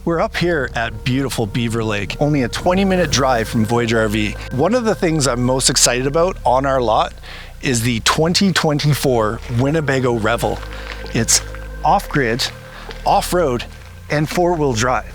We're up here at beautiful Beaver Lake, only a 20-minute drive from Voyager RV. One of the things I'm most excited about on our lot is the 2024 Winnebago Revel. It's off-grid, off-road, and four-wheel drive.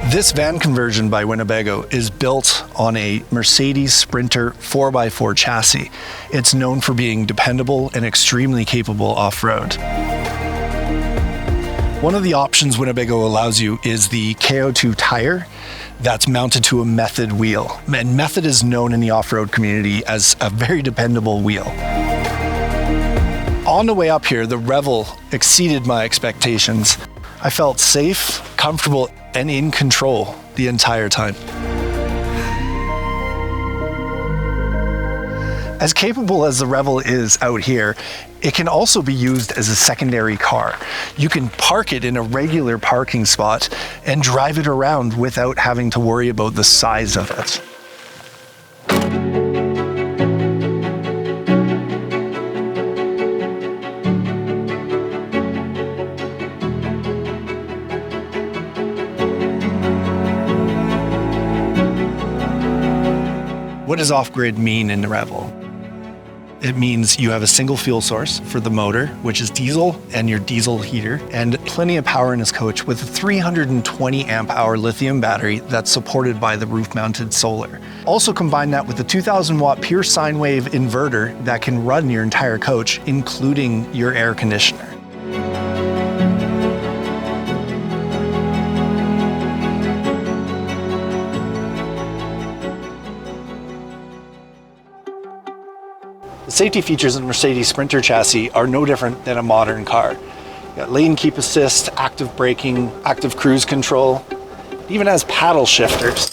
This van conversion by Winnebago is built on a Mercedes Sprinter 4x4 chassis. It's known for being dependable and extremely capable off-road. One of the options Winnebago allows you is the KO2 tire that's mounted to a Method wheel. And Method is known in the off-road community as a very dependable wheel. On the way up here, the Revel exceeded my expectations. I felt safe, comfortable, and in control the entire time. As capable as the Revel is out here, it can also be used as a secondary car. You can park it in a regular parking spot and drive it around without having to worry about the size of it. What does off-grid mean in the Revel? It means you have a single fuel source for the motor, which is diesel and your diesel heater, and plenty of power in this coach with a 320 amp hour lithium battery that's supported by the roof-mounted solar. Also combine that with a 2000 watt pure sine wave inverter that can run your entire coach, including your air conditioner. The safety features in the Mercedes Sprinter chassis are no different than a modern car. You got lane keep assist, active braking, active cruise control. It even has paddle shifters.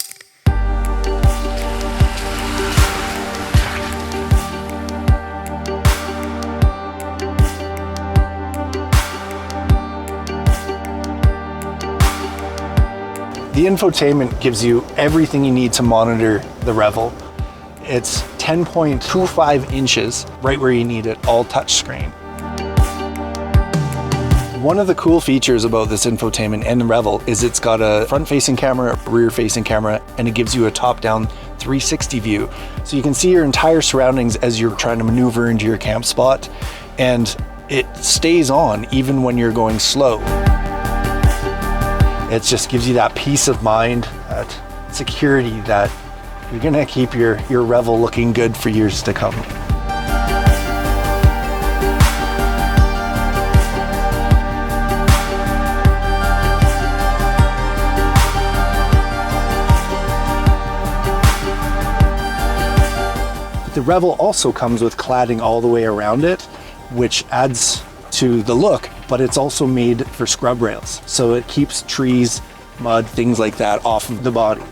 The infotainment gives you everything you need to monitor the Revel. It's 10.25 inches, right where you need it, all touchscreen. One of the cool features about this infotainment and the Revel is it's got a front-facing camera, a rear-facing camera, and it gives you a top-down 360 view. So you can see your entire surroundings as you're trying to maneuver into your camp spot, and it stays on even when you're going slow. It just gives you that peace of mind, that security that you're gonna keep your Revel looking good for years to come. The Revel also comes with cladding all the way around it, which adds to the look, but it's also made for scrub rails. So it keeps trees, mud, things like that off of the body.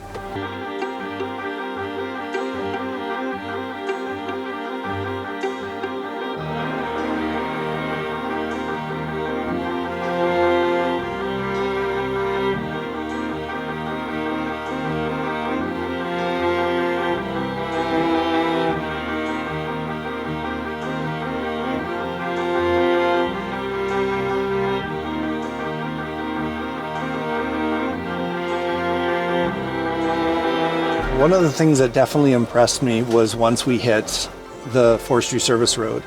One of the things that definitely impressed me was once we hit the forestry service road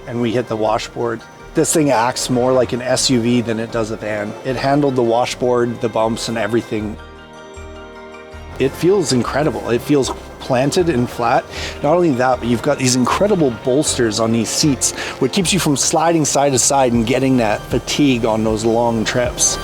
and we hit the washboard. This thing acts more like an SUV than it does a van. It handled the washboard, the bumps, and everything. It feels incredible. It feels planted and flat. Not only that, but you've got these incredible bolsters on these seats, which keeps you from sliding side to side and getting that fatigue on those long trips.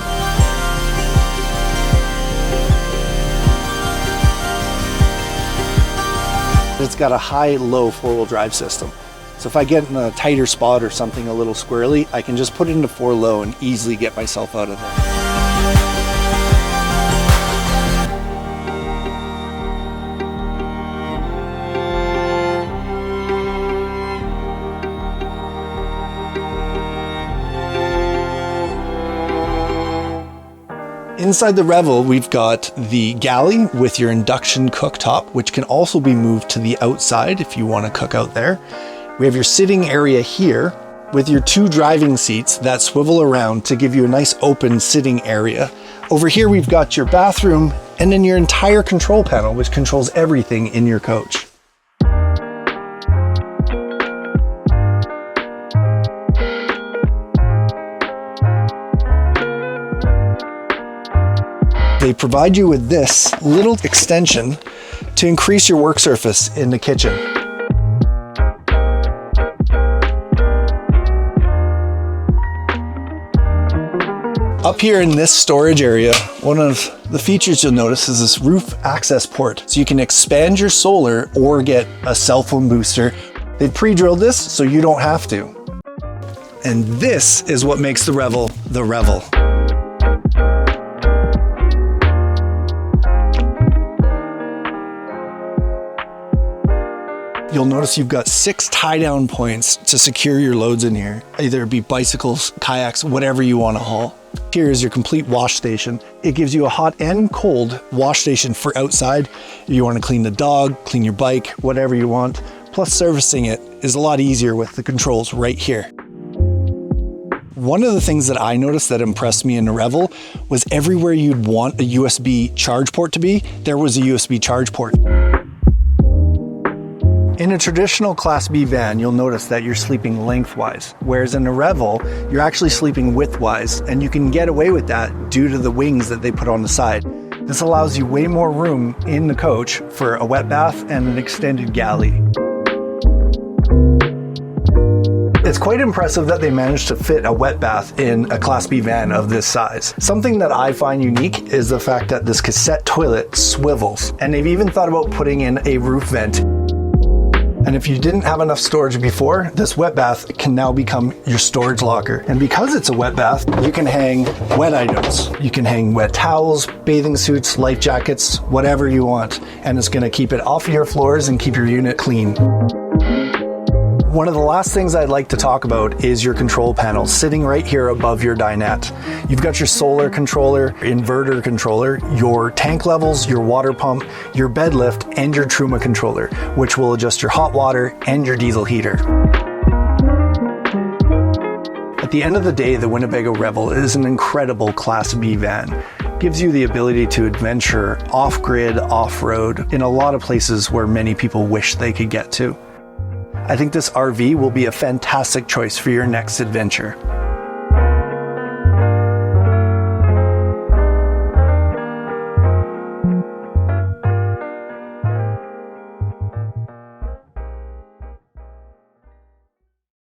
got a high-low four-wheel drive system. So if I get in a tighter spot or something a little squirrely, I can just put it into 4-low and easily get myself out of there. Inside the Revel, we've got the galley with your induction cooktop, which can also be moved to the outside if you want to cook out there. We have your sitting area here with your 2 driving seats that swivel around to give you a nice open sitting area. Over here, we've got your bathroom and then your entire control panel, which controls everything in your coach. They provide you with this little extension to increase your work surface in the kitchen. Up here in this storage area, one of the features you'll notice is this roof access port. So you can expand your solar or get a cell phone booster. They pre-drilled this so you don't have to. And this is what makes the Revel the Revel. You'll notice you've got 6 tie-down points to secure your loads in here. Either it be bicycles, kayaks, whatever you want to haul. Here is your complete wash station. It gives you a hot and cold wash station for outside. If you want to clean the dog, clean your bike, whatever you want. Plus servicing it is a lot easier with the controls right here. One of the things that I noticed that impressed me in the Revel was everywhere you'd want a USB charge port to be, there was a USB charge port. In a traditional Class B van, you'll notice that you're sleeping lengthwise, whereas in a Revel, you're actually sleeping widthwise, and you can get away with that due to the wings that they put on the side. This allows you way more room in the coach for a wet bath and an extended galley. It's quite impressive that they managed to fit a wet bath in a Class B van of this size. Something that I find unique is the fact that this cassette toilet swivels, and they've even thought about putting in a roof vent. And if you didn't have enough storage before, this wet bath can now become your storage locker. And because it's a wet bath, you can hang wet items. You can hang wet towels, bathing suits, life jackets, whatever you want. And it's gonna keep it off your floors and keep your unit clean. One of the last things I'd like to talk about is your control panel sitting right here above your dinette. You've got your solar controller, inverter controller, your tank levels, your water pump, your bed lift, and your Truma controller, which will adjust your hot water and your diesel heater. At the end of the day, the Winnebago Revel is an incredible Class B van. Gives you the ability to adventure off-grid, off-road in a lot of places where many people wish they could get to. I think this RV will be a fantastic choice for your next adventure.